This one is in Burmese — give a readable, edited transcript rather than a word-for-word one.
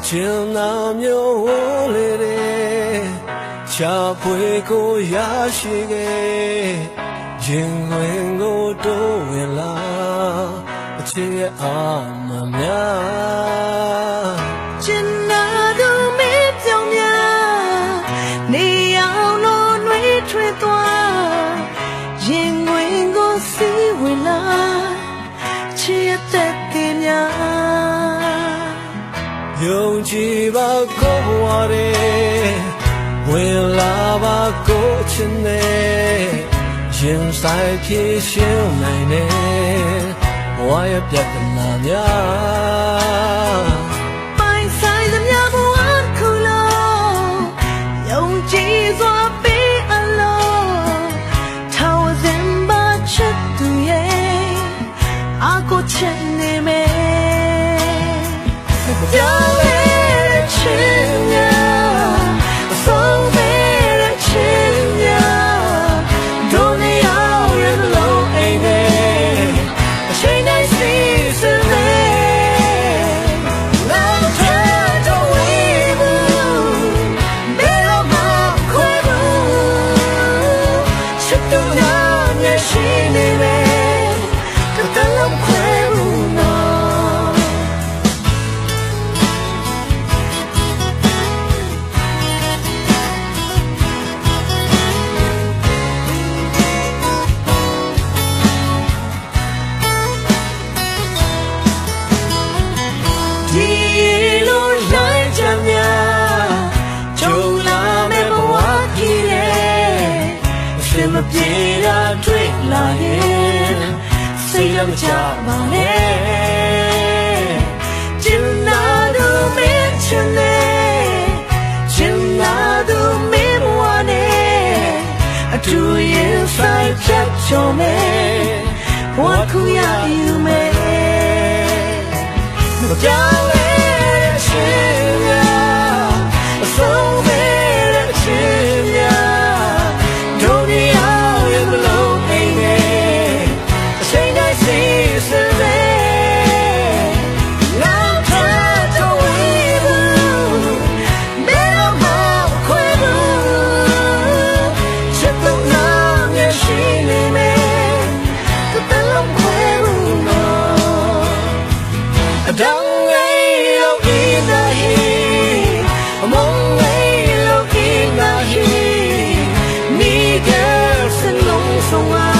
情那မျိုးလေတဲ့ချဖွေကိုရရှိခဲ့ရင်ဝင်ကိုတိုးဝင်လာအချစ်ရဲ့အာမများကျင်နာသူမေးပြောင်းများနေအောင်လို့နှွေးထွေးသွားရင်ဝင်ကိုစီးဝင်လာချစ်ရဲ့တဲ့ကေများယုံကြည်ပါကိုဝရဲဝင်လာပါကိုချင်နဲ့ရင်ဆိုင်ဖြစ်ရှင်နိုင်တယ်ဘဝရဲ့ပြဿနာများပိုင်ဆိုင်သမျှဘဝခုလုံးယုံကြည်စွာပေးအလုံးထာဝရံပါချစ်သူရဲ့အကိုချစ်နေမယ်ကြောက်ရဲ့ချစ်များအဆုံးမဲ့တဲ့ချစ်များဒုနေအောင်ရလို့အိမ်နဲ့အချိန်တိုင်းစီစနေနောက်ထပ်တော့ဝေးဘူးဘယ်တော့မှခွဲဘူးချစ်သူများမျက်ရှိနေမယ်တလုံးခွဲဘူးနော်ဒီလိုလိုက်ကြများကြုံလာမဲ့ဘဝကြီးရဲ့အရှင်မပြေတာတွေ့လာရင်စိတ်လည်းမချပါနဲ့ကျင်နာသူမင်းချင်နဲ့ကျင်နာသူမင်းဘဝနဲ့အတူရင်ဆိုင်ချက်ချုံမဲ့ဘဝခုရယူမဲ့ကြောက်ရဲ့ချစ်များအဆုံးမဲ့တဲ့ချစ်များဒုနေအောင်ရမလို့အိမ်နဲ့အချိန်တိုင်းစီစနေနောက်ထပ်တော့ဝေးဘူးဘယ်တော့မှခွဲဘူးချစ်သူများမျက်ရှိနေမယ်တလုံးခွဲဘူးနော်အတောင်Among way lo kinahi, ni girl sa nung sunga.